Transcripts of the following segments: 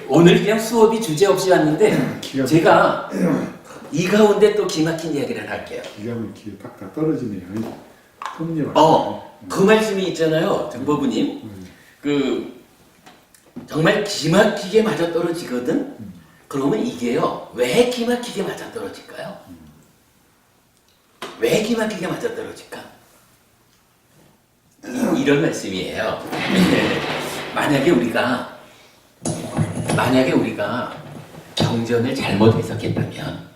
오늘 그냥 수업이 주제 없이 왔는데 제가 이 가운데 또 기막힌 이야기를 할게요. 기가 막히게 딱 떨어지네요. 톱니 그 말씀이 있잖아요, 정보부님. 그 정말 기막히게 맞아 떨어지거든. 그러면 이게요, 왜 기막히게 맞아 떨어질까요? 왜 기막히게 맞아 떨어질까? 이런 말씀이에요. 만약에 우리가 경전을 잘못 해석했다면,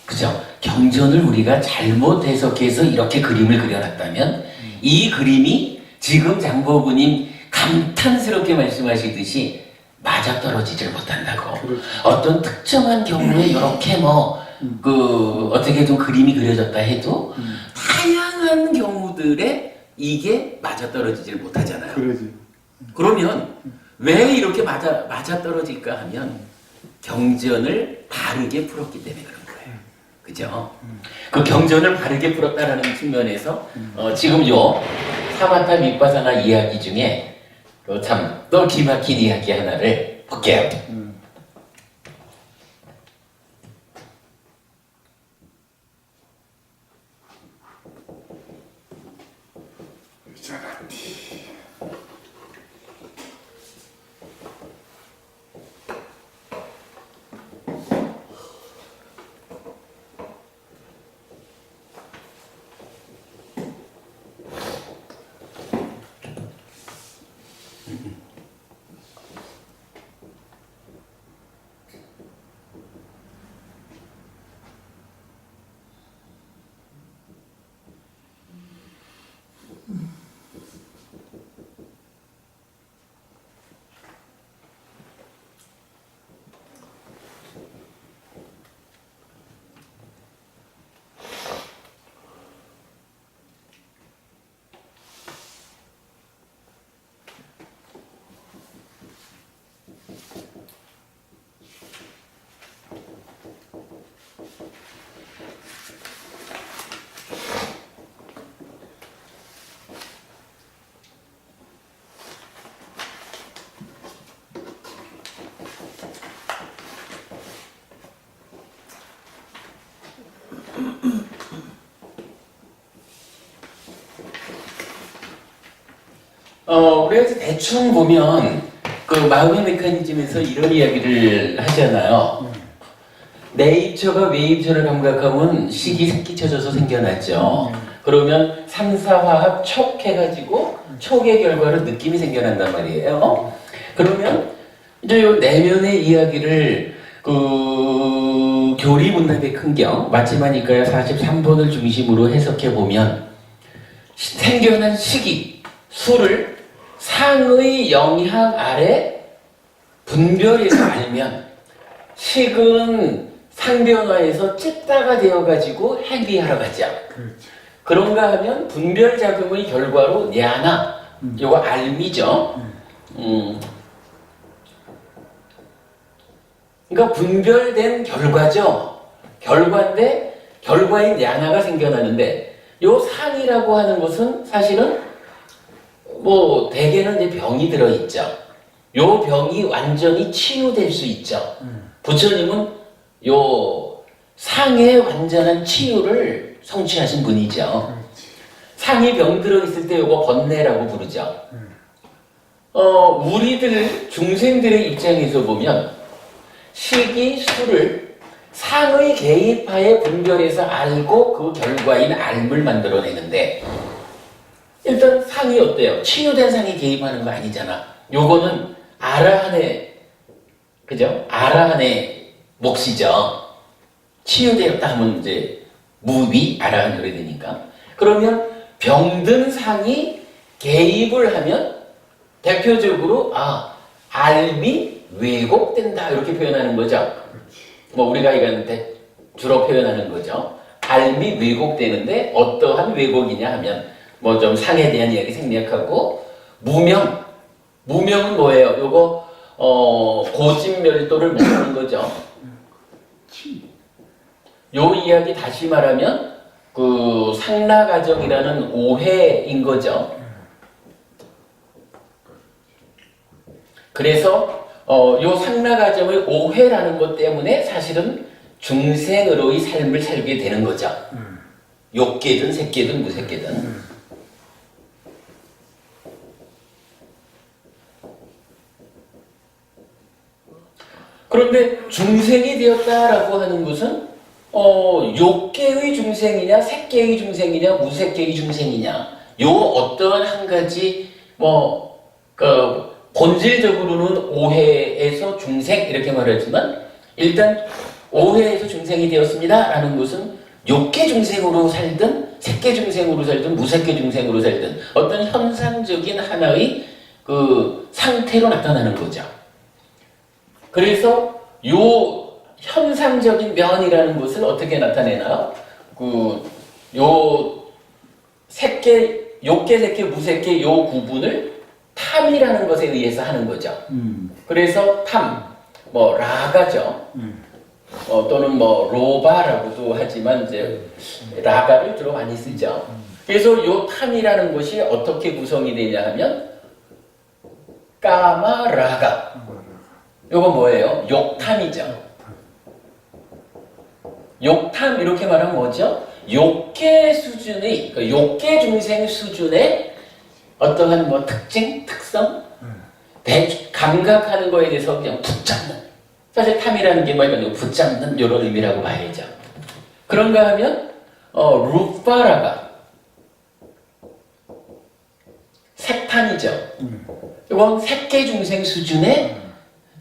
그죠? 경전을 우리가 잘못 해석해서 이렇게 그림을 그려놨다면, 이 그림이 지금 장보부님 감탄스럽게 말씀하시듯이 맞아떨어지질 못한다고. 그렇죠. 어떤 특정한 경우에 이렇게 어떻게 좀 그림이 그려졌다 해도 다양한 경우들에 이게 맞아떨어지질 못하잖아요. 그러지. 그러면 왜 이렇게 맞아떨어질까 하면 경전을 바르게 풀었기 때문에 그런 거예요. 그죠? 그 경전을 바르게 풀었다라는 측면에서 지금 요 사마타 밑바사나 이야기 중에 참 또 기막힌 이야기 하나를 볼게요. 우리가 대충 보면 그 마음의 메커니즘에서 이런 이야기를 하잖아요. 네이처가 웨이처를 감각하면 식이 새끼쳐져서 생겨났죠. 그러면 3, 4화합 촉 해가지고 촉의 결과로 느낌이 생겨난단 말이에요. 그러면 이제 요 내면의 이야기를 그 교리문답의 큰경 마치마니까야 43번을 중심으로 해석해 보면 생겨난 식이 수를 상의 영향 아래 분별해서 알면 식은 상변화에서 찌따가 되어가지고 행위하러 가죠. 그렇죠. 그런가 하면 분별작용의 결과로 야나, 요거 알미죠. 그러니까 분별된 결과죠. 결과인데 결과인 야나가 생겨나는데 요 상이라고 하는 것은 사실은 대개는 이제 병이 들어있죠. 요 병이 완전히 치유될 수 있죠. 부처님은 요 상의 완전한 치유를 성취하신 분이죠. 상이 병 들어있을 때 요거 번뇌라고 부르죠. 우리들 중생들의 입장에서 보면 식이 수를 상의 개입하에 분별해서 알고 그 결과인 알물 만들어내는데 일단 상이 어때요? 치유된 상이 개입하는 거 아니잖아. 요거는 아라한의, 그죠? 아라한의 몫이죠. 치유되었다 하면 이제 무위 아라한 열이 되니까. 그러면 병든 상이 개입을 하면 대표적으로 알미 왜곡된다 이렇게 표현하는 거죠. 우리가 이건 주로 표현하는 거죠. 알미 왜곡되는데 어떠한 왜곡이냐 하면 좀 상에 대한 이야기 생략하고 무명은 뭐예요? 요거 고진멸도를 모르는 거죠. 요 이야기 다시 말하면 그 상라가정이라는 오해인 거죠. 그래서 요 상라가정의 오해라는 것 때문에 사실은 중생으로의 삶을 살게 되는 거죠. 욕계든 색계든 무색계든. 그런데 중생이 되었다라고 하는 것은 욕계의 중생이냐, 색계의 중생이냐, 무색계의 중생이냐, 요 어떠한 한 가지 본질적으로는 오해에서 중생 이렇게 말하지만 일단 오해에서 중생이 되었습니다라는 것은 욕계 중생으로 살든 색계 중생으로 살든 무색계 중생으로 살든 어떤 현상적인 하나의 그 상태로 나타나는 거죠. 그래서 요 현상적인 면이라는 것을 어떻게 나타내나요? 요 색계, 욕계, 색계, 무색계 요 구분을 탐이라는 것에 의해서 하는 거죠. 그래서 탐, 라가죠. 또는 로바라고도 하지만 이제 라가를 주로 많이 쓰죠. 그래서 요 탐이라는 것이 어떻게 구성이 되냐 하면 까마라가. 요거 뭐예요? 욕탐이죠. 욕탐 이렇게 말하면 뭐죠? 욕계 수준의, 욕계 중생 수준의 어떠한 특징, 특성, 감각하는 거에 대해서 그냥 붙잡는. 사실 탐이라는 게 뭐냐면 붙잡는 이런 의미라고 봐야죠. 그런가 하면 루파라가 색탐이죠. 이건 색계 중생 수준의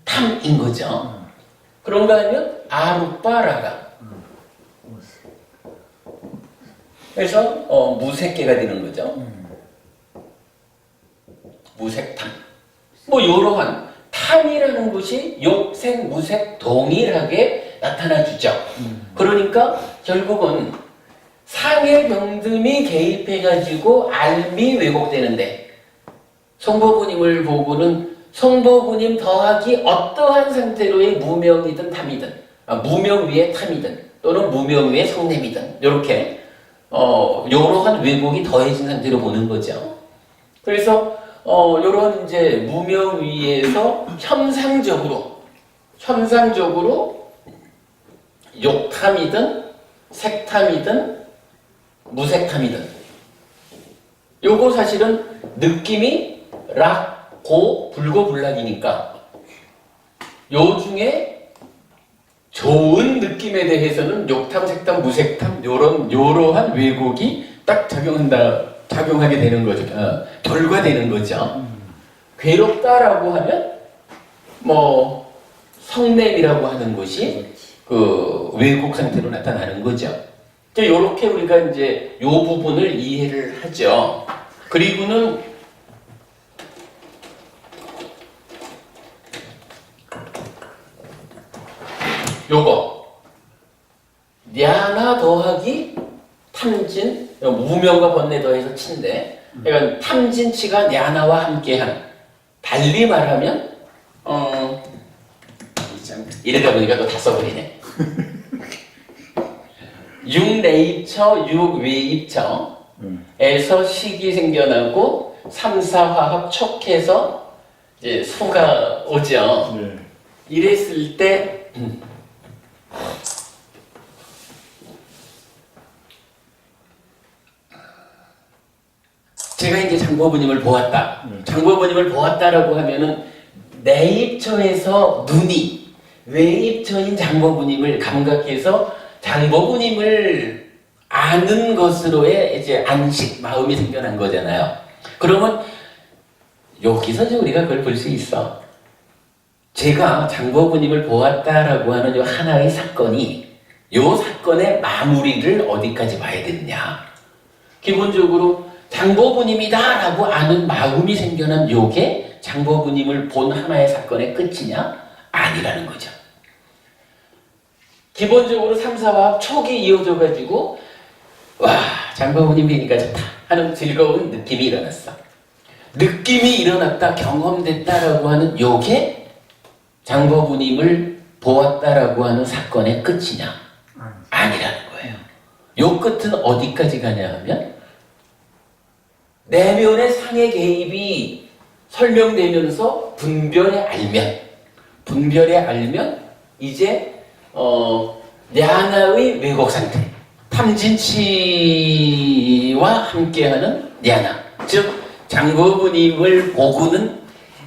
탐인 거죠. 그런가 하면 아루빠라가 그래서 무색계가 되는 거죠. 무색탐. 이러한 탐이라는 것이 욕색, 무색 동일하게 나타나주죠. 그러니까 결국은 상의 병듬이 개입해가지고 알미 왜곡되는데 성보부님을 보고는 성보부님 더하기 어떠한 상태로의 무명이든 탐이든 무명 위에 탐이든 또는 무명 위에 성냄이든 이렇게 여러한 왜곡이 더해진 상태로 보는 거죠. 그래서 요런 이제 무명 위에서 현상적으로 욕탐이든 색탐이든 무색탐이든 요거 사실은 느낌이 락, 고, 불고불락이니까 요 중에 좋은 느낌에 대해서는 욕탐, 색탐, 무색탐 요러한 왜곡이 딱 작용하게 되는 거죠. 결과되는 거죠. 괴롭다라고 하면 성냄이라고 하는 것이 그 왜곡 상태로 나타나는 거죠. 이렇게 우리가 이제 요 부분을 이해를 하죠. 그리고는 요거 냐나 더하기 탐진 무명과 번뇌 더해서 친데 그러니까 탐진치가 냐나와 함께한 달리 말하면 이러다 보니까 또 다 써버리네. 육내입처, 육외입처에서 식이 생겨나고 3, 4화합 촉해서 이제 수가 오죠. 네. 이랬을 때 제가 이제 장보부님을 보았다. 장보부님을 보았다라고 하면은 내입처에서 눈이 외입처인 장보부님을 감각해서 장보부님을 아는 것으로의 이제 안식 마음이 생겨난 거잖아요. 그러면 여기서 이제 우리가 그걸 볼 수 있어. 제가 장보부님을 보았다라고 하는 요 하나의 사건이 요 사건의 마무리를 어디까지 봐야 되느냐. 기본적으로 장보부님이다라고 아는 마음이 생겨난 요게 장보부님을 본 하나의 사건의 끝이냐? 아니라는 거죠. 기본적으로 3, 4화 촉이 이어져가지고 와 장보부님 뵈니까 좋다 하는 즐거운 느낌이 일어났어. 느낌이 일어났다, 경험됐다라고 하는 요게 장보부님을 보았다라고 하는 사건의 끝이냐? 아니라는 거예요. 요 끝은 어디까지 가냐 하면 내면의 상의 개입이 설명되면서 분별에 알면 분별에 알면 이제 냐나의 왜곡 상태, 탐진치와 함께하는 냐나, 즉 장보부님을 보고는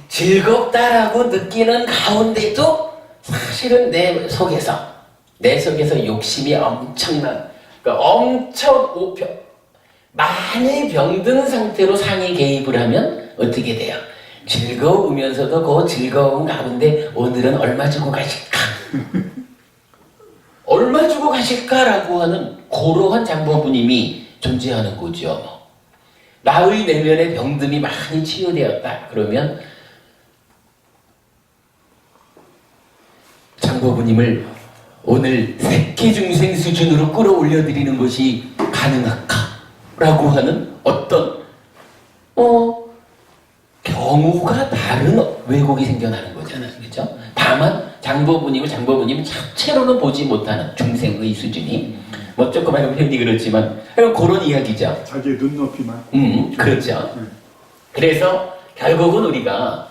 즐겁다라고 느끼는 가운데도 사실은 내 속에서 욕심이 엄청난, 그러니까 엄청 많이 병든 상태로 상이 개입을 하면 어떻게 돼요? 즐거우면서도 그 즐거운 가운데 오늘은 얼마 주고 가실까? 얼마 주고 가실까라고 하는 그러한 장보부님이 존재하는 거죠. 나의 내면의 병듦이 많이 치유되었다. 그러면 장보부님을 오늘 색해중생 수준으로 끌어올려드리는 것이 가능할까라고 하는 어떤 경우가 다른 왜곡이 생겨나는 거잖아요. 그렇죠? 다만 장보부님 자체로는 보지 못하는 중생의 수준이 뭐 조금 하면 편히 그렇지만 그런 이야기죠. 자기의 눈높이만. 그렇죠. 그래서 결국은 우리가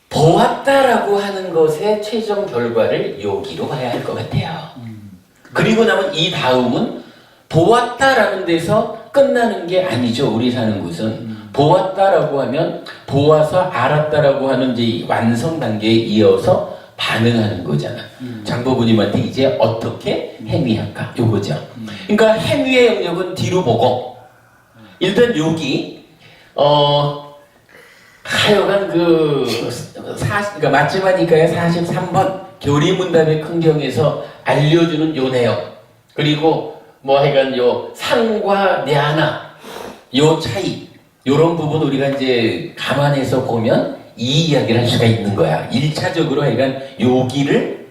보았다라고 하는 것의 최종 결과를 여기로 봐야 할 것 같아요. 그리고 나면 이 다음은 보았다라는 데서 끝나는 게 아니죠. 우리 사는 곳은 보았다라고 하면 보아서 알았다라고 하는 이제 완성 단계에 이어서 반응하는 거잖아. 장보부님한테 이제 어떻게 행위할까? 요거죠. 그러니까 행위의 영역은 뒤로 보고 일단 여기 하여간 그러니까 마지막이니까요 43번 교리문답의 큰경에서 알려주는 요 내용, 그리고 뭐 하여간 요 상과 냐나 요 차이, 요런 부분 우리가 이제 감안해서 보면 이 이야기를 할 수가 있는 거야. 1차적으로 하여간 여기를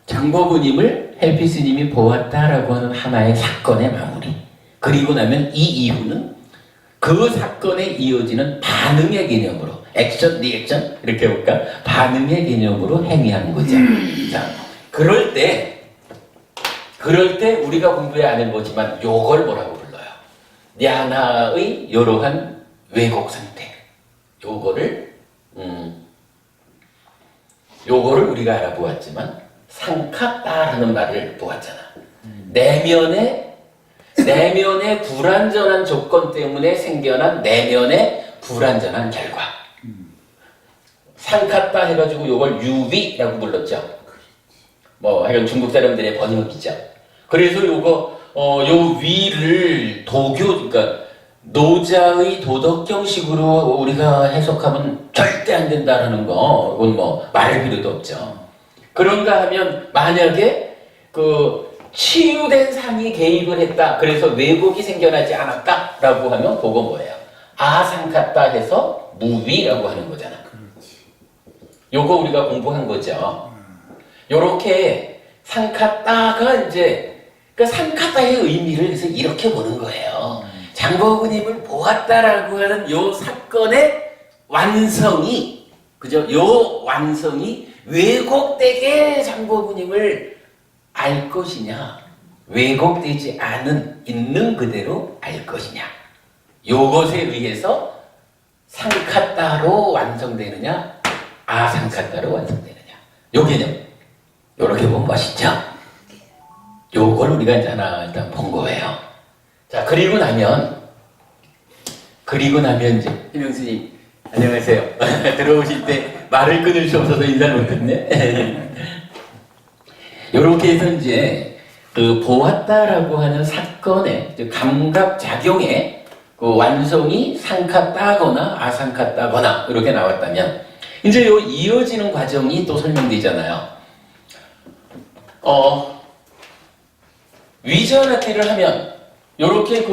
장보부님을 헬피스님이 보았다라고 하는 하나의 사건의 마무리, 그리고 나면 이 이후는 그 사건에 이어지는 반응의 개념으로, 액션, 리액션 이렇게 해볼까? 반응의 개념으로 행위하는 거죠. 자, 그럴 때 우리가 공부해 아는 거지만 요걸 뭐라고 불러요? 냐나의 이러한 왜곡 상태. 요거를 우리가 알아보았지만 상카따라는 말을 보았잖아. 내면의 불완전한 조건 때문에 생겨난 내면의 불완전한 결과. 상카따 해가지고 요걸 유위라고 불렀죠. 뭐 하여간 중국 사람들의 번역이죠. 그래서 요거 요 위를 그러니까 노자의 도덕경식으로 우리가 해석하면 절대 안 된다라는 거, 이건 뭐 말할 필요도 없죠. 그런가 하면 만약에 치유된 상이 개입을 했다, 그래서 왜곡이 생겨나지 않았다라고 하면 그거 뭐예요? 아상카따 해서 무위라고 하는 거잖아. 요거 우리가 공부한 거죠. 요렇게 상카따가 이제 그러니까 상카따의 의미를 그래서 이렇게 보는 거예요. 장보부님을 보았다라고 하는 요 사건의 완성이, 그죠? 요 완성이 왜곡되게 장보부님을 알 것이냐, 왜곡되지 않은 있는 그대로 알 것이냐, 요것에 의해서 상카따로 완성되느냐, 아상카따로 완성되느냐, 요 개념 요렇게 보면 멋있죠? 요걸 우리가 이제 하나 일단 본 거예요. 자, 그리고 나면 이제 희명스님 안녕하세요. 들어오실 때 말을 끊을 수 없어서 인사를 못했네. 요렇게 해서 이제 보았다라고 하는 사건의 감각작용의 완성이 상카따거나 아상카따거나 이렇게 나왔다면 이제 요 이어지는 과정이 또 설명되잖아요. 위저나티를 하면 요렇게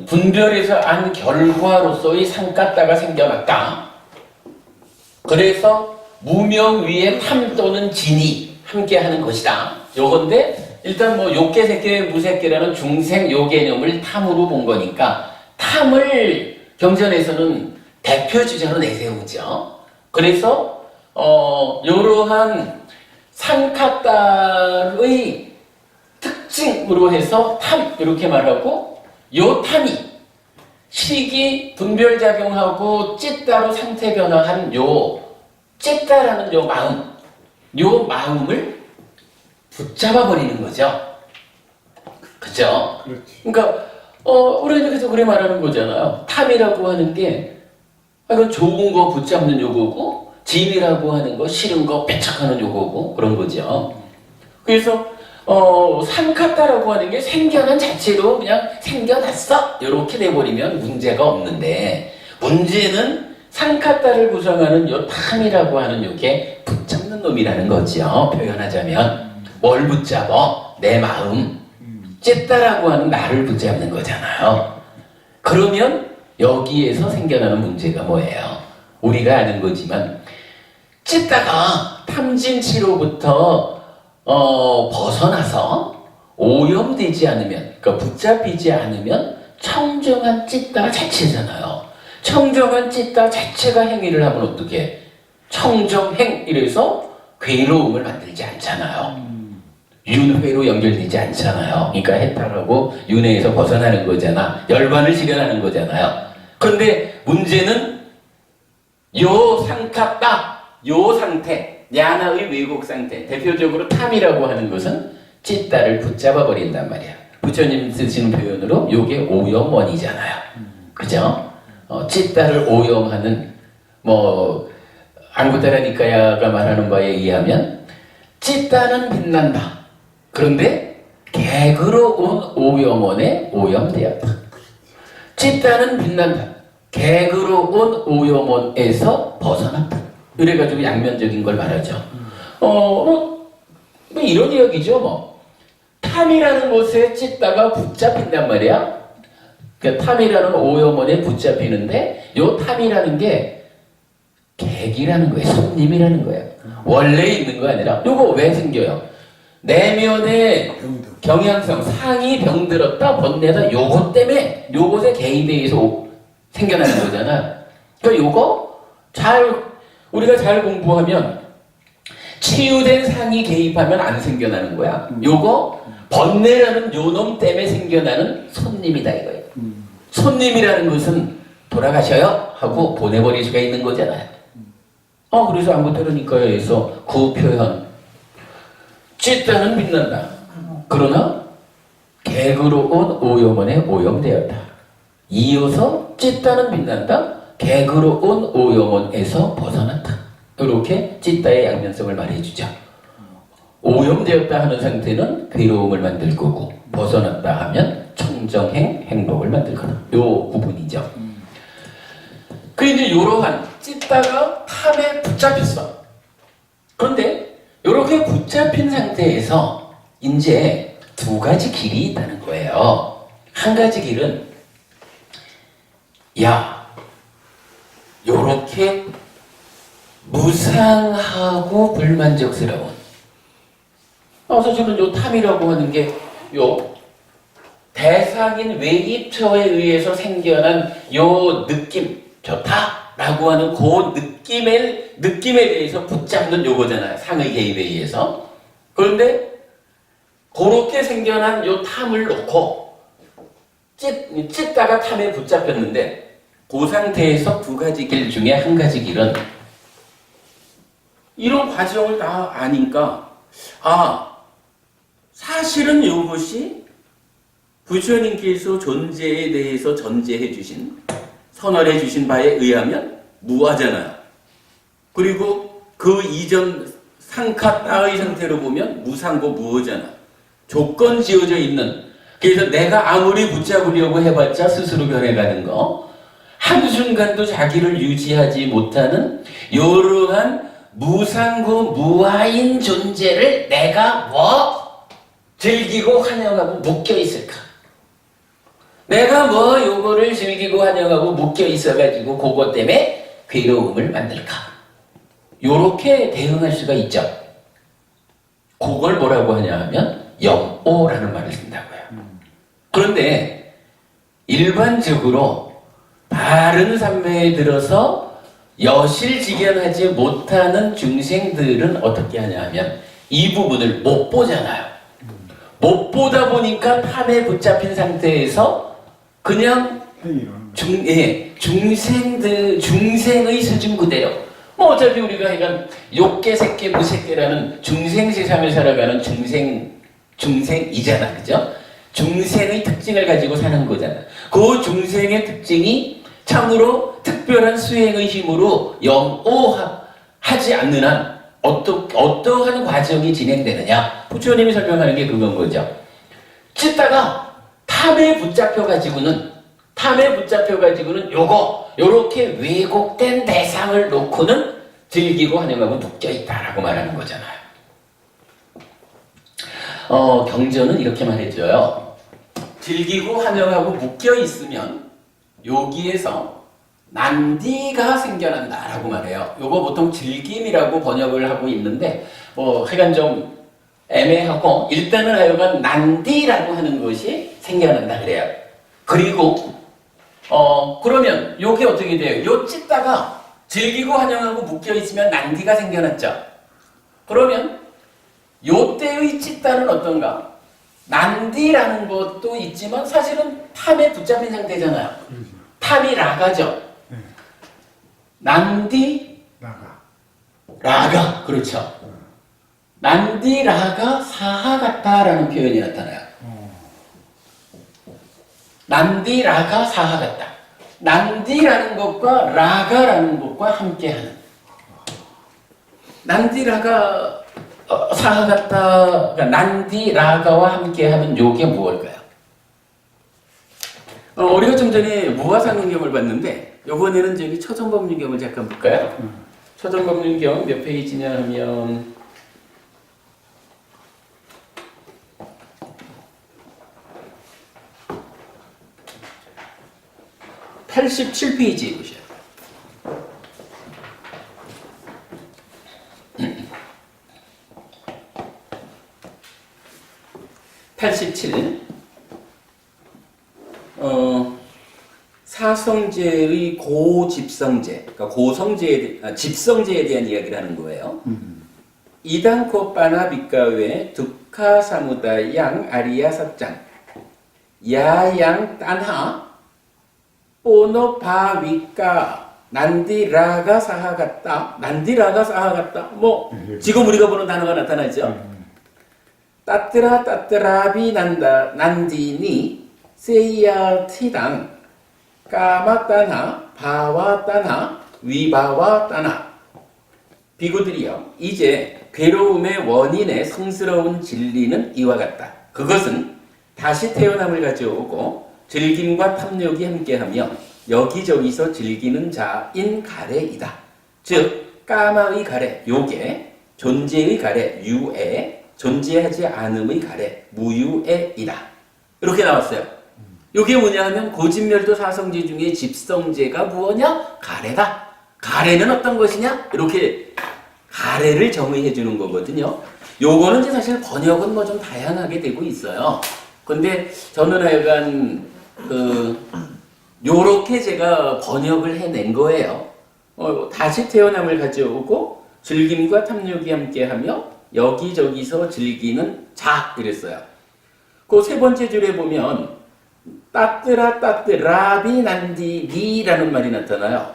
분별에서 안 결과로서의 상카따가 생겨났다. 그래서 무명 위에 탐 또는 진이 함께 하는 것이다. 요건데 일단 뭐 욕계, 색계, 무색계라는 중생 요 개념을 탐으로 본 거니까 탐을 경전에서는 대표 주제로 내세우죠. 그래서 요러한 상카따의 특징으로 해서 탐 이렇게 말하고, 요 탐이 식이 분별작용하고 찌따로 상태 변화한 요 쨌다라는 요 마음을 붙잡아 버리는 거죠. 그죠? 그렇지. 그러니까 우리가 그래서 그래 말하는 거잖아요. 탐이라고 하는 게 이건 좋은 거 붙잡는 요거고, 진이라고 하는 거 싫은 거 배척하는 요거고 그런 거죠. 그래서 상카타라고 하는 게 생겨난 자체로 그냥 생겨났어 이렇게 돼버리면 문제가 없는데, 문제는 상카타를 구성하는 요 탐이라고 하는 요게 붙잡는 놈이라는 거죠. 표현하자면 뭘 붙잡어? 내 마음. 쨌다라고 하는 나를 붙잡는 거잖아요. 그러면 여기에서 생겨나는 문제가 뭐예요? 우리가 아는 거지만 쨌다가 탐진치로부터 벗어나서 오염되지 않으면, 그러니까 붙잡히지 않으면 청정한 찢다 자체잖아요. 청정한 찢다 자체가 행위를 하면 어떻게? 청정행 이래서 괴로움을 만들지 않잖아요. 윤회로 연결되지 않잖아요. 그러니까 해탈하고 윤회에서 벗어나는 거잖아. 열반을 실현하는 거잖아요. 그런데 문제는 요 상카딱, 요 상태, 야나의 왜곡 상태, 대표적으로 탐이라고 하는 것은 찢다를 붙잡아 버린단 말이야. 부처님 쓰시는 표현으로 요게 오염원이잖아요. 그죠? 찢다를 오염하는 앙구타라 니카야가 말하는 바에 의하면 찢다는 빛난다. 그런데 객으로 온 오염원에 오염되었다. 찢다는 빛난다. 객으로 온 오염원에서 벗어났다. 이래가지고 양면적인 걸 말하죠. 뭐 이런 이야기죠. 탐이라는 곳에 찢다가 붙잡힌단 말이야. 그러니까 탐이라는 오염원에 붙잡히는데 요 탐이라는 게 객이라는 거예요. 손님이라는 거예요. 원래 있는 거 아니라. 요거 왜 생겨요? 내면의 경향성, 상이 병들었다, 번뇌다, 요것 때문에 요것에 개입에 의해서 생겨나는 거잖아. 그러니까 요거 우리가 잘 공부하면 치유된 상이 개입하면 안 생겨나는 거야. 요거 번뇌라는 요놈 때문에 생겨나는 손님이다 이거예요. 손님이라는 것은 돌아가셔요 하고 보내버릴 수가 있는 거잖아요. 그래서 앙구타라 니카야에서 그 표현 찢다는 빛난다. 그러나 객으로 온 오염원에 오염되었다. 이어서 찢다는 빛난다. 객으로 온 오염원에서 벗어났다. 이렇게 찢다의 양면성을 말해주죠. 오염되었다 하는 상태는 괴로움을 만들 거고, 벗어났다 하면 청정행, 행복을 만들 거다. 요 부분이죠. 그 이제 이러한 찢다가 탐에 붙잡혔어. 그런데 이렇게 붙잡힌 상태에서 이제 두 가지 길이 있다는 거예요. 한 가지 길은 요렇게 무상하고 불만족스러운, 사실은 요 탐이라고 하는 게 요 대상인 외입처에 의해서 생겨난 요 느낌, 좋다라고 하는 그 느낌에 대해서 붙잡는 요거잖아요. 상의 개입에 의해서. 그런데 그렇게 생겨난 요 탐을 놓고 찢다가 탐에 붙잡혔는데, 그 상태에서 두 가지 길 중에 한 가지 길은 이런 과정을 다 아니까 사실은 이것이 부처님께서 존재에 대해서 전제해 주신, 선언해 주신 바에 의하면 무하잖아요. 그리고 그 이전 상카따의 상태로 보면 무상고 무어잖아. 조건 지어져 있는, 그래서 내가 아무리 붙잡으려고 해봤자 스스로 변해가는 거, 한순간도 자기를 유지하지 못하는 이러한 무상고 무아인 존재를 내가 즐기고 환영하고 묶여있을까? 내가 요거를 즐기고 환영하고 묶여있어가지고 그것 때문에 괴로움을 만들까? 요렇게 대응할 수가 있죠. 그걸 뭐라고 하냐 하면 염오라는 말을 쓴다고요. 그런데 일반적으로 바른 삼매에 들어서 여실직연하지 못하는 중생들은 어떻게 하냐 하면 이 부분을 못 보잖아요. 못 보다 보니까 탐에 붙잡힌 상태에서 그냥 중생의 수준 그대로 뭐 어차피 우리가 약간 욕계, 새끼, 무새끼라는 중생 세상을 살아가는 중생이잖아, 그죠? 중생의 특징을 가지고 사는 거잖아. 그 중생의 특징이 참으로 특별한 수행의 힘으로 영오하지 않는 한 어떠한 과정이 진행되느냐? 부처님이 설명하는 게 그건 거죠. 찢다가 탐에 붙잡혀가지고는 요렇게 왜곡된 대상을 놓고는 즐기고 환영하고 묶여있다라고 말하는 거잖아요. 경전은 이렇게 말해줘요. 즐기고 환영하고 묶여있으면 여기에서 난디가 생겨난다라고 말해요. 요거 보통 즐김이라고 번역을 하고 있는데 하여간 좀 애매하고 일단은 하여간 난디라고 하는 것이 생겨난다 그래요. 그리고 그러면 요게 어떻게 돼요? 요 찢다가 즐기고 환영하고 묶여있으면 난디가 생겨났죠. 그러면 요때의 찢다는 어떤가? 난디라는 것도 있지만 사실은 탐에 붙잡힌 상태잖아요. 탐이 라가죠. 난디 라가 그렇죠. 난디 라가 사하 같다라는 표현이 나타나요. 난디 라가 사하 같다. 난디라는 것과 라가라는 것과 함께하는. 난디 라가 사하 같다. 그러니까 난디 라가와 함께하면 요게 무엇일까요? 우리가 좀 전에 무화상경을 봤는데 이번에는 저기 초전법륜경을 잠깐 볼까요? 초전법륜경 몇 페이지냐 하면 87페이지에 보셔요. 사성제의 고집성제, 그러니까 집성제에 대한 이야기를 하는 거예요. 이단코 빠나비카웨 두카 사무다 양 아리야 삽장 야양 딴하 뽀노바위까 난디라가 사하갔다. 난디라가 사하갔다. 뭐 지금 우리가 보는 단어가 나타나죠. 따뜨라 따뜨라비 난다 난디니 세이야티당 까마따나 바와따나 위바와따나. 비구들이여 이제 괴로움의 원인의 성스러운 진리는 이와 같다. 그것은 다시 태어남을 가져오고 즐김과 탐욕이 함께하며 여기저기서 즐기는 자인 가래이다. 즉 까마의 가래, 요게 존재의 가래, 유에 존재하지 않음의 가래, 무유에이다. 이렇게 나왔어요. 요게 뭐냐 하면 고집멸도 사성제 중에 집성제가 무엇냐? 가래다. 가래는 어떤 것이냐? 이렇게 가래를 정의해 주는 거거든요. 요거는 이제 사실 번역은 뭐 좀 다양하게 되고 있어요. 근데 저는 하여간 요렇게 제가 번역을 해낸 거예요. 다시 태어남을 가져오고 즐김과 탐욕이 함께하며 여기저기서 즐기는 자 이랬어요. 그 세 번째 줄에 보면 따뜨라 따뜨라비 난디 니라는 말이 나타나요.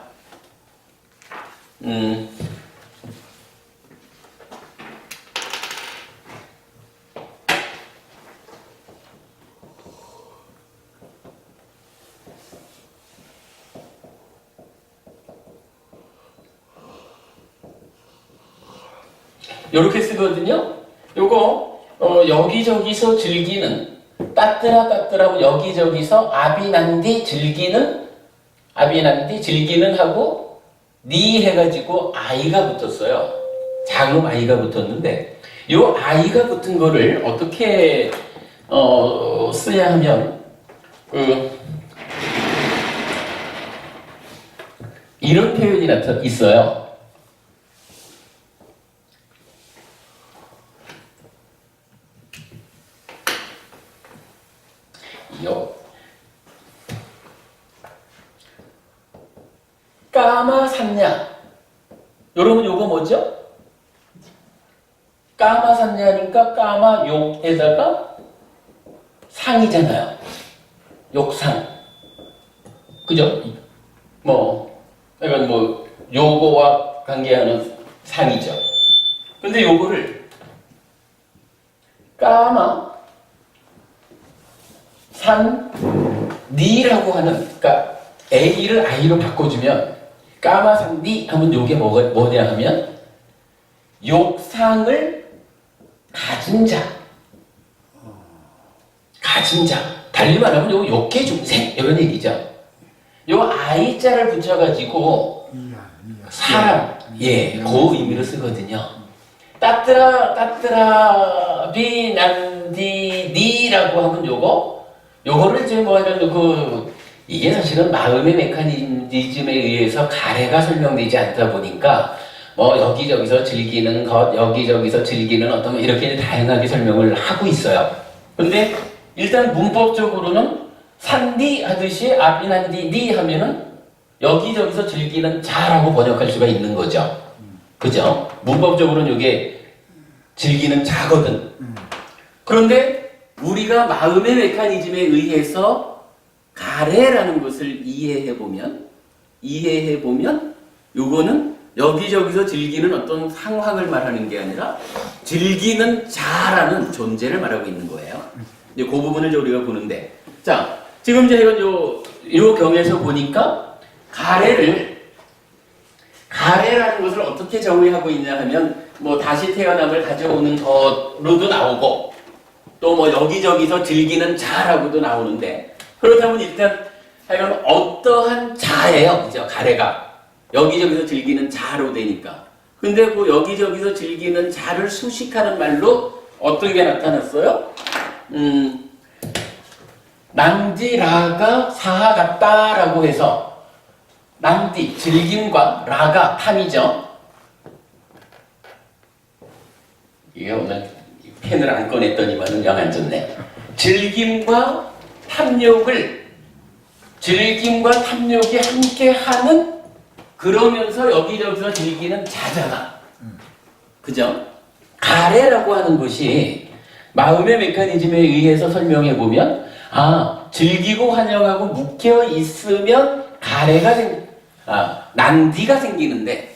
요렇게 쓰거든요. 요거 여기저기서 즐기는 따뜨라 따뜨라고 여기저기서 아비난디 즐기는 하고 니 해가지고 아이가 붙었어요. 작은 아이가 붙었는데 요 아이가 붙은 거를 어떻게 쓰냐 하면 이런 표현이 있어요. 까마산냐. 여러분 요거 뭐죠? 까마산냐니까 까마욕에다가 상이잖아요. 욕상. 그죠? 그러니까 요거와 관계하는 상이죠. 근데 요거를 까마 산 니라고 하는, 그러니까 A를 I로 바꿔주면 까마 산 니 하면 요게 뭐냐 하면 욕상을 가진 자, 달리 말하면 요 욕계 중생 이런 얘기죠. 요 I자를 붙여가지고 사람, 예, 그 의미로 쓰거든요. 따뜨라 비난디 니라고 하면 요거를 이제 뭐 하면 이게 사실은 마음의 메커니즘에 의해서 가래가 설명되지 않다 보니까 뭐 여기저기서 즐기는 것, 여기저기서 즐기는 어떤 이렇게 다양하게 설명을 하고 있어요. 근데 일단 문법적으로는 산디 하듯이 아비난디 니 하면은 여기저기서 즐기는 자라고 번역할 수가 있는 거죠. 그죠? 문법적으로는 이게 즐기는 자거든. 그런데 우리가 마음의 메커니즘에 의해서 가래라는 것을 이해해보면 요거는 여기저기서 즐기는 어떤 상황을 말하는 게 아니라 즐기는 자라는 존재를 말하고 있는 거예요. 이제 그 부분을 이제 우리가 보는데, 자, 지금 이제 요 경에서 보니까 가래라는 것을 어떻게 정의하고 있냐 하면, 뭐 다시 태어남을 가져오는 것으로도 나오고, 또 뭐 여기저기서 즐기는 자라고도 나오는데, 그렇다면 일단 하여간 어떠한 자예요, 그죠? 가래가 여기저기서 즐기는 자로 되니까. 근데 그 여기저기서 즐기는 자를 수식하는 말로 어떤 게 나타났어요? 난디 라가 사하 같다라고 해서, 난디 즐김과 라가 탐이죠. 이게 오늘 펜을 안 꺼냈더니만은 영 안 좋네. 즐김과 탐욕이 함께하는, 그러면서 여기저기서 즐기는 자잖아. 그죠? 가래라고 하는 것이 마음의 메커니즘에 의해서 설명해 보면, 즐기고 환영하고 묶여 있으면 난디가 생기는데,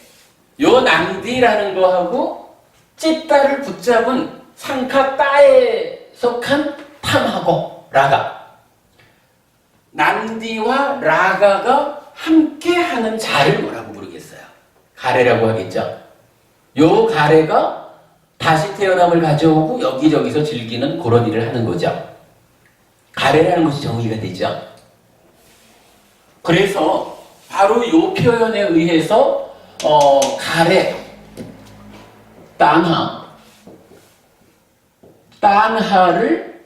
요 난디라는 거하고 찌따를 붙잡은 상카따에 속한 탐하고 라가, 난디와 라가가 함께하는 자를 뭐라고 부르겠어요? 가래라고 하겠죠. 요 가래가 다시 태어남을 가져오고 여기저기서 즐기는 그런 일을 하는 거죠. 가래라는 것이 정의가 되죠. 그래서 바로 요 표현에 의해서 가래, 땅하를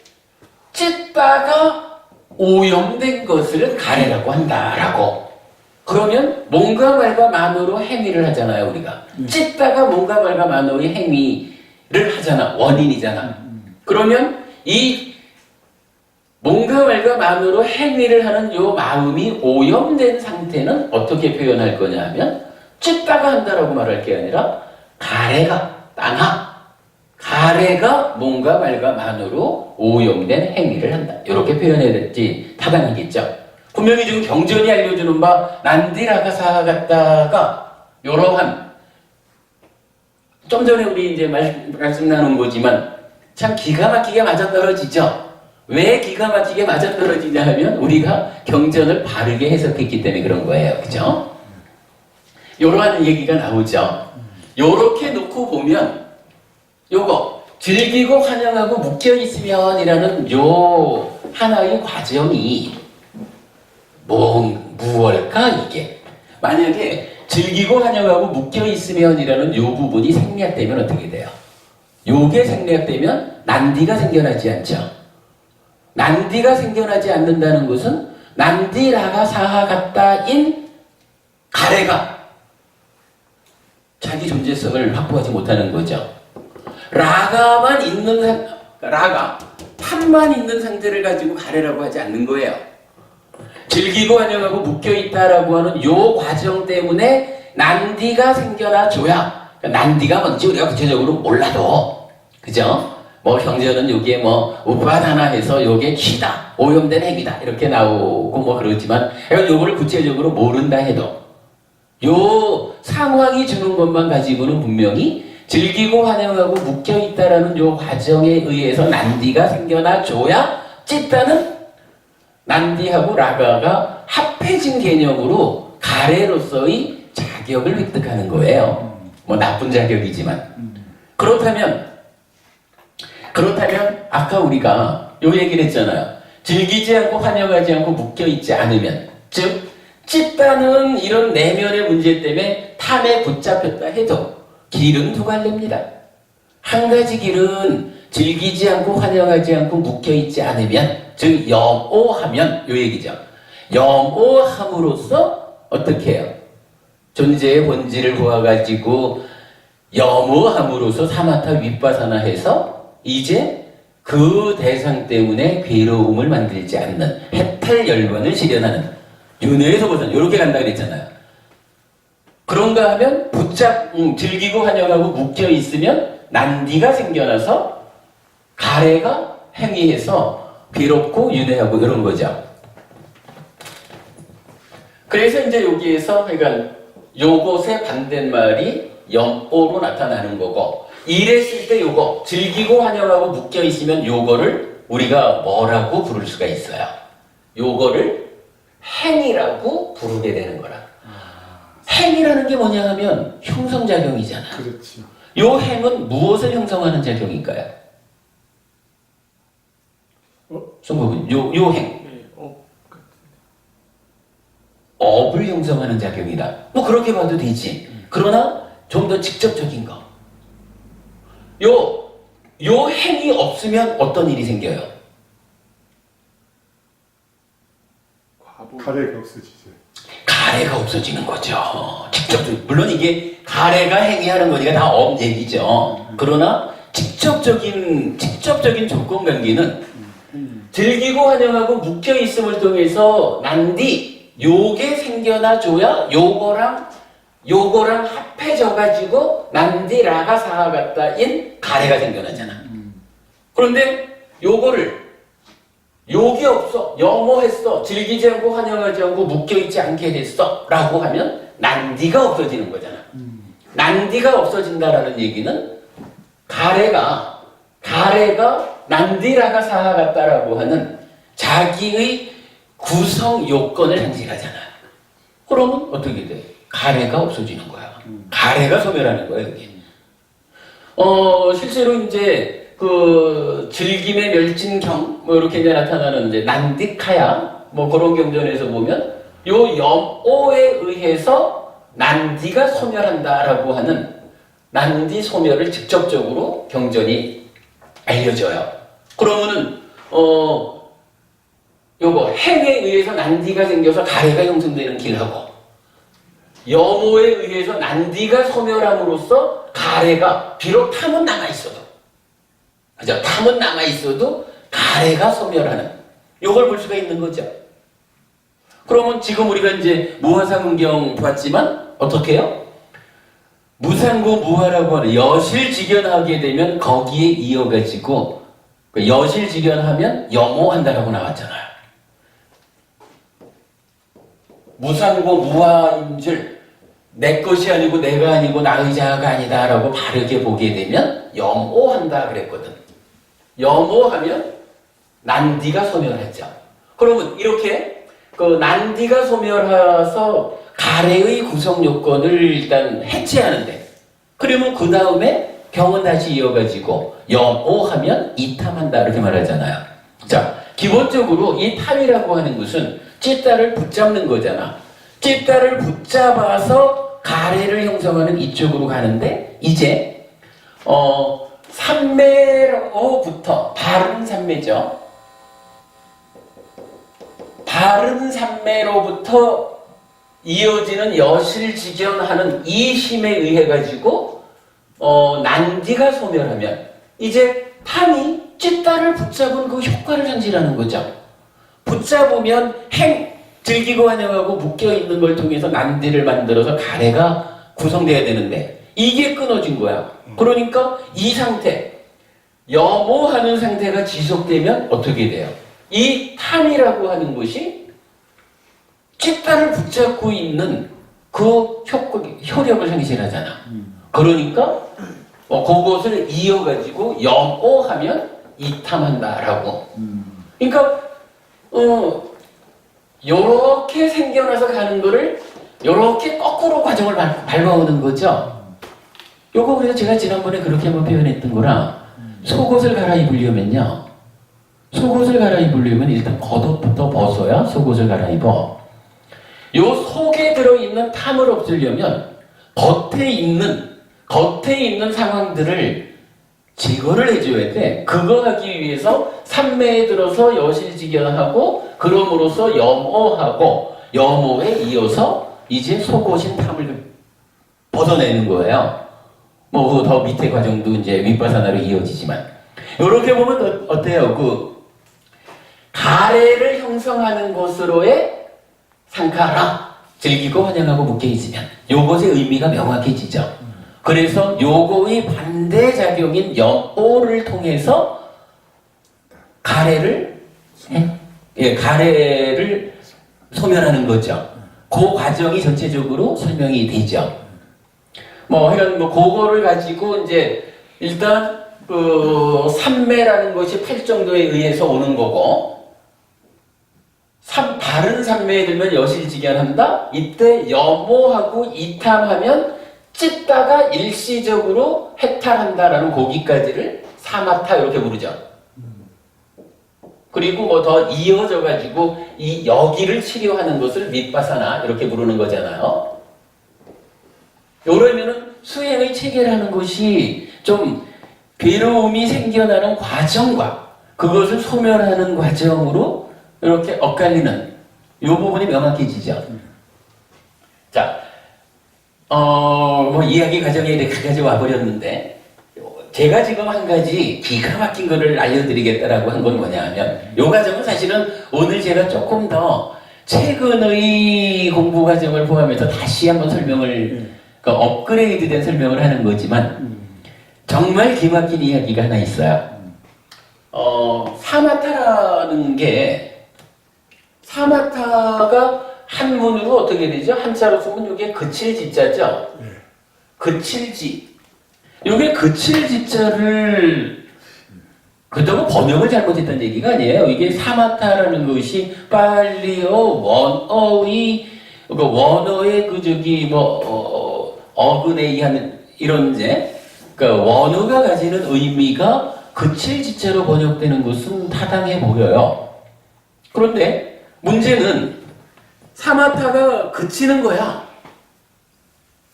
찢다가 오염된 것을 가래라고 한다라고. 그러면 몸과 말과 만으로 행위를 하잖아요, 우리가. 찢다가 몸과 말과 만으로 행위를 하잖아, 원인이잖아. 그러면 이 몸과 말과 만으로 행위를 하는 요 마음이 오염된 상태는 어떻게 표현할 거냐 하면, 찢다가 한다라고 말할 게 아니라 가래가 몸과 말과 만으로 오염된 행위를 한다, 이렇게 표현해야 될지 타당하겠죠. 분명히 지금 경전이 알려주는 바 난디라가 사하 같다가 이러한, 좀 전에 우리 이제 말씀 나눈 거지만 참 기가 막히게 맞아떨어지죠. 왜 기가 막히게 맞아떨어지냐 하면 우리가 경전을 바르게 해석했기 때문에 그런 거예요. 그죠? 이러한 얘기가 나오죠. 요렇게 놓고 보면 요거 즐기고 환영하고 묶여있으면이라는 요 하나의 과정이 무엇일까 이게? 만약에 즐기고 환영하고 묶여있으면이라는 요 부분이 생략되면 어떻게 돼요? 요게 생략되면 난디가 생겨나지 않죠. 난디가 생겨나지 않는다는 것은 난디라가 사하 같다인 가래가 자기 존재성을 확보하지 못하는 거죠. 탐만 있는 상태를 가지고 가래라고 하지 않는 거예요. 즐기고 환영하고 묶여있다라고 하는 요 과정 때문에 난디가 생겨나줘야, 난디가 뭔지 우리가 구체적으로 몰라도, 그죠? 뭐 경전은 요게 뭐 우파다나 해서 요게 쥐다, 오염된 행위다 이렇게 나오고 뭐 그렇지만 요거를 구체적으로 모른다 해도 요 상황이 주는 것만 가지고는 분명히 즐기고 환영하고 묶여있다라는 요 과정에 의해서 난디가 생겨나줘야 찢다는 난디하고 라가가 합해진 개념으로 가래로서의 자격을 획득하는 거예요. 뭐 나쁜 자격이지만. 그렇다면 아까 우리가 요 얘기를 했잖아요. 즐기지 않고 환영하지 않고 묶여있지 않으면, 즉 찢다는 이런 내면의 문제 때문에 탐에 붙잡혔다 해도 길은 두 갈래입니다. 한 가지 길은 즐기지 않고 환영하지 않고 묶여있지 않으면, 즉 염오하면, 요 얘기죠. 염오함으로써 어떻게 해요? 존재의 본질을 보아가지고 염오함으로써 사마타 윗바사나 해서 이제 그 대상 때문에 괴로움을 만들지 않는 해탈 열반을 실현하는 윤회에서 보선 이렇게 간다 그랬잖아요. 그런가 하면 즐기고 환영하고 묶여 있으면 난디가 생겨나서 가래가 행위해서 괴롭고 윤회하고 이런 거죠. 그래서 이제 여기에서 그러니까 요것의 반대말이 염오로 나타나는 거고, 이랬을 때 요거 즐기고 환영하고 묶여 있으면 요거를 우리가 뭐라고 부를 수가 있어요? 요거를 행이라고 부르게 되는 거라. 행이라는 게 뭐냐 하면 형성작용이잖아. 그렇죠. 요 행은 무엇을 형성하는 작용일까요? 송법은 요 행. 업을 형성하는 작용이다. 뭐 그렇게 봐도 되지. 그러나 좀 더 직접적인 거. 요 행이 없으면 어떤 일이 생겨요? 가래가 없어지죠. 가래가 없어지는 거죠. 직접적. 물론 이게 가래가 행위하는 거니까 다 업 얘기죠. 그러나 직접적인 조건 관계는 즐기고 환영하고 묶여 있음을 통해서 난디 요게 생겨나줘야 요거랑 합해져가지고 난디라가 사하갔다인 가래가 생겨나잖아. 그런데 요게 없어, 염오했어, 즐기지 않고 환영하지 않고 묶여있지 않게 됐어 라고 하면 난디가 없어지는 거잖아. 난디가 없어진다라는 얘기는 가래가 난디라가 사하갔다라고 하는 자기의 구성 요건을 상실하잖아. 그러면 어떻게 돼? 가래가 없어지는 거야. 가래가 소멸하는 거야, 여기. 실제로 이제 그 즐김의 멸진경 뭐 이렇게 이제 나타나는 이제 난디카야 뭐 그런 경전에서 보면 요 염오에 의해서 난디가 소멸한다라고 하는 난디 소멸을 직접적으로 경전이 알려줘요. 그러면은 요거 행에 의해서 난디가 생겨서 가래가 형성되는 길하고 염오에 의해서 난디가 소멸함으로써 가래가 비록 탐은 남아있어도 그죠? 탐은 남아있어도 가래가 소멸하는 요걸 볼 수가 있는 거죠. 그러면 지금 우리가 이제 무화상은경 봤지만 어떻게 해요? 무상고 무화라고 하는 여실직연하게 되면 거기에 이어가지고 여실직연하면 염오한다라고 나왔잖아요. 무상고 무화인 줄 내 것이 아니고 내가 아니고 나의 자아가 아니다라고 바르게 보게 되면 염오한다 그랬거든. 염오하면 난디가 소멸했죠. 그러면 이렇게 그 난디가 소멸해서 가래의 구성 요건을 일단 해체하는데, 그러면 그 다음에 경은 다시 이어가지고 염오하면 이탐한다 이렇게 말하잖아요. 자, 기본적으로 이 탐이라고 하는 것은 찢다를 붙잡는 거잖아. 찢다를 붙잡아서 가래를 형성하는 이쪽으로 가는데, 이제 삼매로부터 바른 삼매죠. 바른 삼매로부터 이어지는 여실직연하는 이 힘에 의해 가지고 난디가 소멸하면 이제 탐이 찢다를 붙잡은 그 효과를 상실하는 거죠. 붙잡으면 즐기고 환영하고 묶여있는 걸 통해서 난디를 만들어서 가래가 구성돼야 되는데 이게 끊어진 거야. 그러니까 이 상태, 염오하는 상태가 지속되면 어떻게 돼요? 이 탐이라고 하는 것이 찢다를 붙잡고 있는 효력을 상실하잖아. 그러니까 그것을 이어가지고 염오하면 이탐한다라고. 그러니까 요렇게 생겨나서 가는 거를 요렇게 거꾸로 과정을 밟아오는 거죠. 요거 그래서 제가 지난번에 그렇게 한번 표현했던 거라 속옷을 갈아입으려면요. 속옷을 갈아입으려면 일단 겉옷부터 벗어야 속옷을 갈아입어. 요 속에 들어있는 탐을 없애려면 겉에 있는 상황들을 제거를 해줘야 돼. 그거 하기 위해서 삼매에 들어서 여실직연하고 그럼으로써 염오하고 염오에 이어서 이제 속옷인 탐을 벗어내는 거예요. 뭐 더 밑에 과정도 이제 윗바사나로 이어지지만 이렇게 보면 어때요? 그 가래를 형성하는 것으로의 상카라 즐기고 환영하고 묶여 있으면 요것의 의미가 명확해지죠. 그래서 요거의 반대작용인 염오를 통해서 가래를 소멸하는 거죠. 그 과정이 전체적으로 설명이 되죠. 그거를 가지고 이제 일단 그 삼매라는 것이 팔정도에 의해서 오는 거고, 바른 삼매에 들면 여실직연한다. 이때 염오하고 이탐하면 찢다가 일시적으로 해탈한다라는 거기까지를 사마타 이렇게 부르죠. 그리고 뭐 더 이어져 가지고 이 여기를 치료하는 것을 밑바사나 이렇게 부르는 거잖아요. 이러면은 수행의 체계라는 것이 좀 괴로움이 생겨나는 과정과 그것을 소멸하는 과정으로 이렇게 엇갈리는 이 부분이 명확해지죠. 자, 이야기 과정에 이렇게까지 와버렸는데 제가 지금 한 가지 기가 막힌 거를 알려드리겠다라고 한 건 뭐냐 하면 이 과정은 사실은 오늘 제가 조금 더 최근의 공부 과정을 포함해서 다시 한번 설명을 업그레이드된 설명을 하는 거지만 정말 기막힌 이야기가 하나 있어요. 사마타라는 게 사마타가 한문으로 어떻게 되죠? 한자로 쓰면 이게 그칠지자죠. 그칠지. 이게 그칠지자를 그렇다고 번역을 잘못했다는 얘기가 아니에요. 이게 사마타라는 것이 빨리어 원어의 어근에 의한 이런 그러니까 원어가 가지는 의미가 그칠지자로 번역되는 것은 타당해 보여요. 그런데 문제는 사마타가 그치는 거야.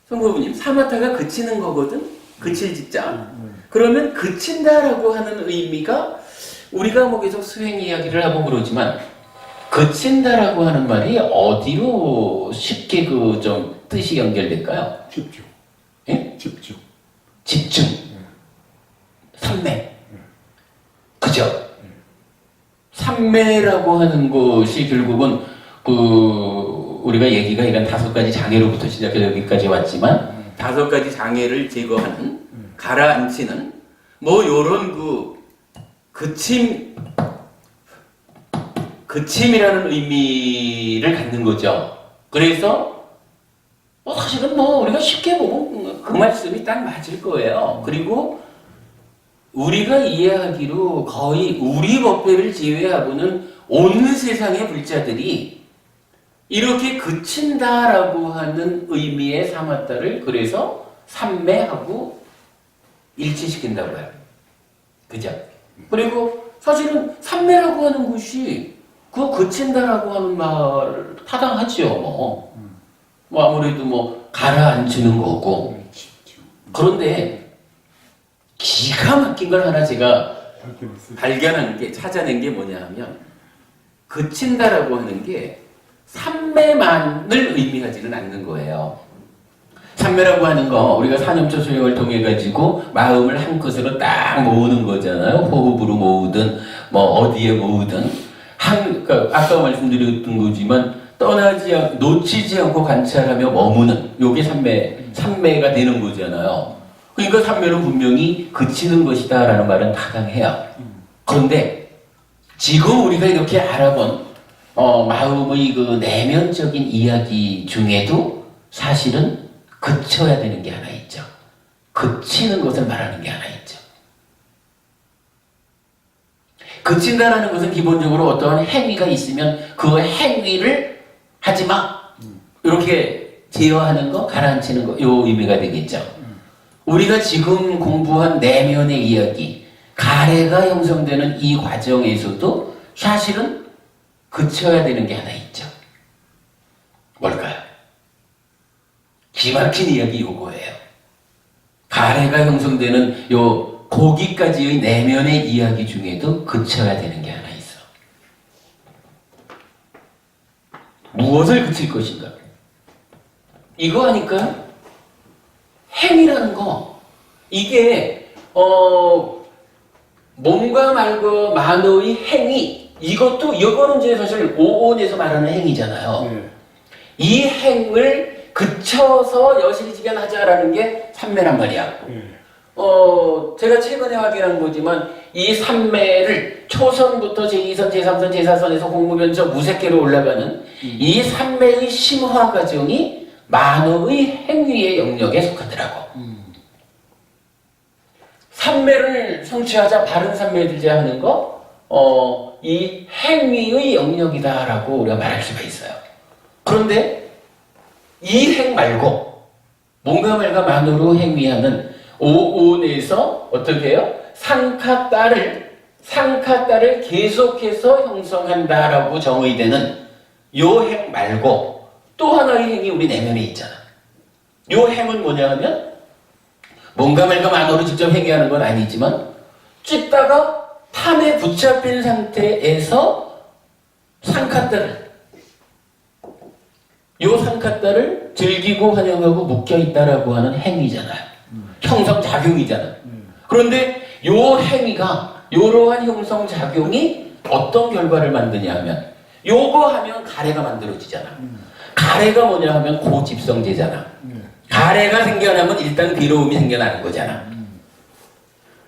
성부부님, 사마타가 그치는 거거든? 그칠지자. 그러면 그친다라고 하는 의미가 우리가 뭐 계속 수행 이야기를 하고 그러지만 그친다라고 하는 말이 어디로 쉽게 좀 뜻이 연결될까요? 집중. 예? 집중. 집중. 삼매. 그죠? 삼매라고 하는 것이 결국은 우리가 얘기가 이런 5가지 장애로부터 시작해서 여기까지 왔지만 5가지 장애를 제거하는 가라앉히는 요런 그침이라는 의미를 갖는 거죠. 그래서 사실은 우리가 쉽게 보면 그 말씀이 딱 맞을 거예요. 그리고 우리가 이해하기로 거의 우리 법회를 제외하고는 온 세상의 불자들이 이렇게 그친다라고 하는 의미의 사마타를 그래서 삼매하고 일치시킨다고 해요. 그죠? 그리고 사실은 삼매라고 하는 것이 그친다라고 하는 말 타당하지요. 아무래도 가라앉히는 거고. 그런데 기가 막힌 걸 하나 제가 찾아낸 게 뭐냐 하면 그친다라고 하는 게 삼매만을 의미하지는 않는 거예요. 삼매라고 하는 거 우리가 사념초 수행을 통해 가지고 마음을 한 곳으로 딱 모으는 거잖아요. 호흡으로 모으든 어디에 모으든 그러니까 아까 말씀드렸던 거지만 놓치지 않고 관찰하며 머무는 요게 삼매가 되는 거잖아요. 그러니까 삼매는 분명히 그치는 것이다라는 말은 타당해요. 그런데 지금 우리가 이렇게 알아본 마음의 내면적인 이야기 중에도 사실은 그쳐야 되는 게 하나 있죠. 그치는 것을 말하는 게 하나 있죠. 그친다라는 것은 기본적으로 어떠한 행위가 있으면 그 행위를 하지 마. 이렇게 제어하는 거, 가라앉히는 거, 요 의미가 되겠죠. 우리가 지금 공부한 내면의 이야기, 가래가 형성되는 이 과정에서도 사실은 그쳐야 되는 게 하나 있죠. 뭘까요? 기막힌 이야기 요거예요. 가래가 형성되는 요 거기까지의 내면의 이야기 중에도 그쳐야 되는 게 하나 있어. 무엇을 그칠 것인가? 이거 하니까 행위라는 거, 이게 몸과 말과 만어의 행위, 이거는 이제 사실 오온에서 말하는 행위잖아요. 네. 이 행을 그쳐서 여실지견하자라는 게 삼매란 말이야. 네. 제가 최근에 확인한 거지만 이 삼매를 초선부터 제2선, 제3선, 제4선에서 공무면접 무색계로 올라가는 이 삼매의 심화 과정이 만어의 행위의 영역에 속하더라고. 삼매를 성취하자, 바른 삼매에 들자 하는 거, 이 행위의 영역이다라고 우리가 말할 수가 있어요. 그런데 이 행 말고 뭔가 말과 만어로 행위하는 오온에서 어떻게 해요? 상카따를 계속해서 형성한다라고 정의되는 요 행 말고 또 하나의 행이 우리 내면에 있잖아. 요 행은 뭐냐 하면 뭔가 말과 만어로 직접 행위하는 건 아니지만 찢다가 탐에 붙잡힌 상태에서 상카따를, 요 상카따를 즐기고 환영하고 묶여있다라고 하는 행위잖아요. 형성작용이잖아. 그런데 요 행위가, 요러한 형성작용이 어떤 결과를 만드냐 하면 요거 하면 가래가 만들어지잖아. 가래가 뭐냐 하면 고집성제잖아. 가래가 생겨나면 일단 괴로움이 생겨나는 거잖아.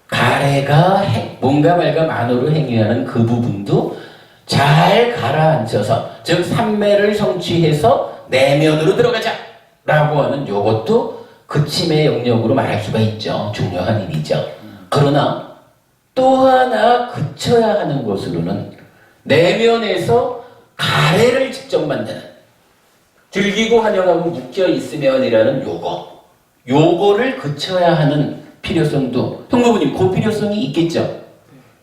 가래가 뭔가 말과 만어로 행위하는 그 부분도 잘 가라앉혀서, 즉 삼매를 성취해서 내면으로 들어가자 라고 하는 요것도 그침의 영역으로 말할 수가 있죠. 중요한 일이죠. 그러나 또 하나 그쳐야 하는 것으로는 내면에서 가래를 직접 만드는, 즐기고 환영하고 묶여있으면이라는 요거를 그쳐야 하는 필요성도, 형부모님 그 필요성이 있겠죠.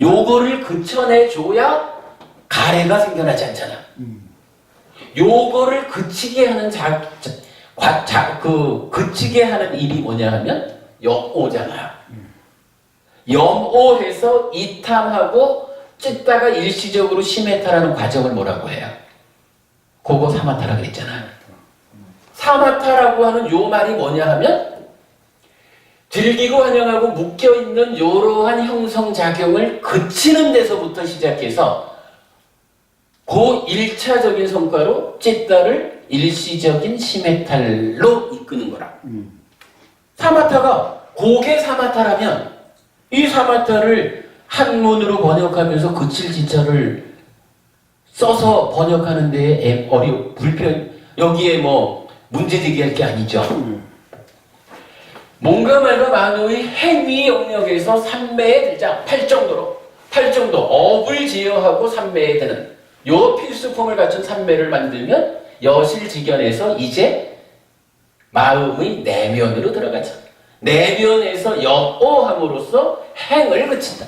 요거를 그쳐내줘야 가래가 생겨나지 않잖아. 요거를 그치게 하는 그치게 하는 일이 뭐냐 하면 염오잖아요. 염오해서 이탐하고 찢다가 일시적으로 심해타라는 과정을 뭐라고 해요? 그거 사마타라 그랬잖아요. 사마타라고 하는 요 말이 뭐냐 하면 즐기고 환영하고 묶여있는 요러한 형성작용을 그치는 데서부터 시작해서 그 1차적인 성과로 찢다를 일시적인 심해탈로 이끄는 거라. 사마타가 고개 사마타라면 이 사마타를 한문으로 번역하면서 그칠 지자를 써서 번역하는 데에 여기에 뭐 문제제기할 게 아니죠. 뭔가 말과 만어의 행위 영역에서 삼매에 들자 팔 정도 업을 제어하고 삼매에 드는 요 필수품을 갖춘 삼매를 만들면 여실직연에서 이제 마음의 내면으로 들어가자. 내면에서 염오함으로써 행을 그친다.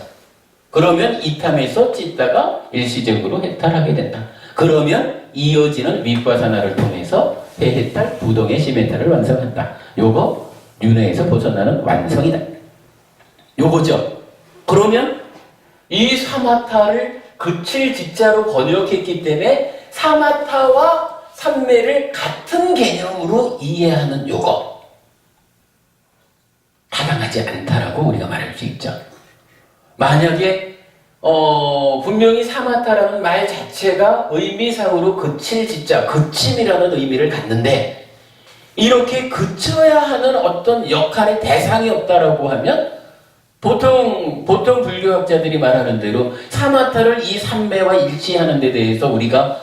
그러면 이탐에서 찢다가 일시적으로 해탈하게 된다. 그러면 이어지는 윗과산화를 통해서 해해탈, 부동의 심해탈을 완성한다. 요거 윤회에서 벗어나는 완성이다. 요거죠. 그러면 이 사마타를 그칠 지자로 번역했기 때문에 사마타와 삼매를 같은 개념으로 이해하는 요거 타당하지 않다라고 우리가 말할 수 있죠. 만약에 분명히 사마타라는 말 자체가 의미상으로 그칠 지자, 그침이라는 의미를 갖는데 이렇게 그쳐야 하는 어떤 역할의 대상이 없다라고 하면 보통 불교학자들이 말하는 대로 사마타를 이 삼매와 일치하는 데 대해서 우리가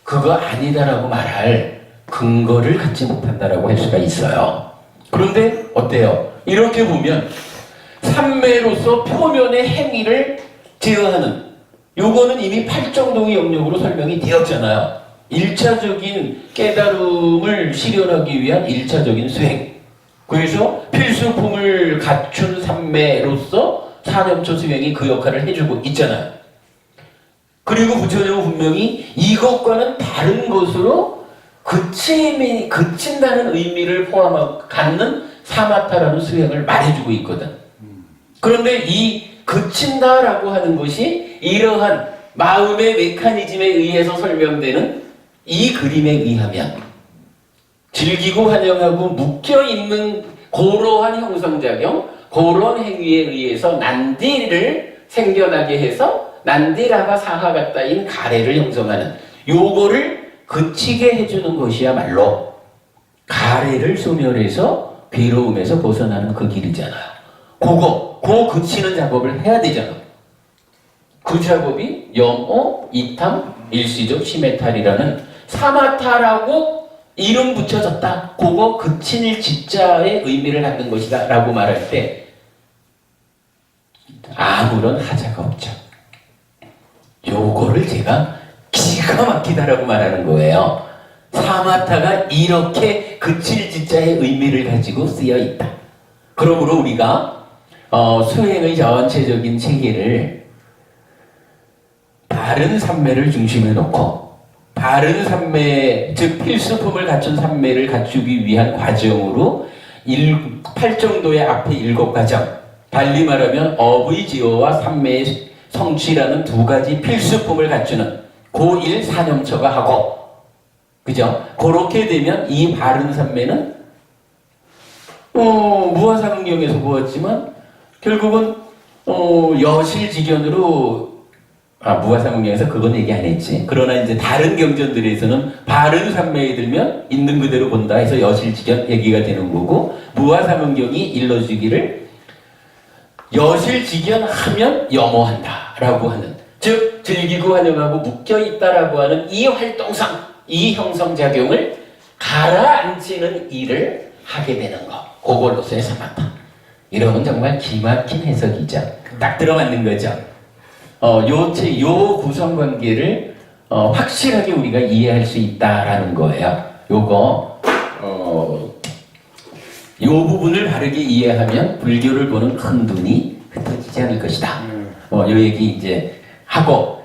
그거 아니다라고 말할 근거를 갖지 못한다라고 할 수가 있어요. 그런데 어때요? 이렇게 보면 삼매로서 표면의 행위를 제어하는 요거는 이미 팔정동의 영역으로 설명이 되었잖아요. 1차적인 깨달음을 실현하기 위한 1차적인 수행. 그래서 필수품을 갖춘 삼매로서 사념초 수행이 그 역할을 해주고 있잖아요. 그리고 부처님은 분명히 이것과는 다른 것으로 그친다는 의미를 갖는 사마타라는 수행을 말해주고 있거든. 그런데 이 그친다라고 하는 것이 이러한 마음의 메커니즘에 의해서 설명되는 이 그림에 의하면 즐기고 환영하고 묶여있는 그러한 형성작용, 그런 행위에 의해서 난디를 생겨나게 해서 난디라가 사하 같다인 가래를 형성하는 요거를 그치게 해주는 것이야말로 가래를 소멸해서 괴로움에서 벗어나는 그 길이잖아요. 그 그치는 작업을 해야 되잖아. 그 작업이 염오, 이탐, 일시적 시메탈이라는 사마타라고 이름 붙여졌다. 그거 그칠 지자의 의미를 갖는 것이다 라고 말할 때 아무런 하자가 없죠. 요거를 제가 기가 막히다라고 말하는 거예요. 사마타가 이렇게 그칠 지자의 의미를 가지고 쓰여 있다. 그러므로 우리가 수행의 전체적인 체계를 바른 삼매를 중심에 놓고 바른 삼매, 즉 필수품을 갖춘 삼매를 갖추기 위한 과정으로 8정도의 앞에 7과정, 달리 말하면 어부이지어와 삼매의 성취라는 두 가지 필수품을 갖추는 고1 사념처가 하고, 그죠? 그렇게 되면 이 바른 삼매는 무아사문경에서 보았지만 결국은 여실직연으로 무아사문경에서 그건 얘기 안 했지. 그러나 이제 다른 경전들에서는 바른 삼매에 들면 있는 그대로 본다 해서 여실직연 얘기가 되는 거고, 무아사문경이 일러주기를 여실직연하면 염호한다 라고 하는, 즉 즐기고 환영하고 묶여있다라고 하는 이 활동상, 이 형성작용을 가라앉히는 일을 하게 되는 거, 그걸로서의 사마타. 이러면 정말 기막힌 해석이죠. 딱 들어맞는 거죠. 요 구성관계를 확실하게 우리가 이해할 수 있다라는 거예요. 요거 요 부분을 바르게 이해하면 불교를 보는 큰 눈이 흩어지지 않을 것이다. 요 얘기 이제 하고,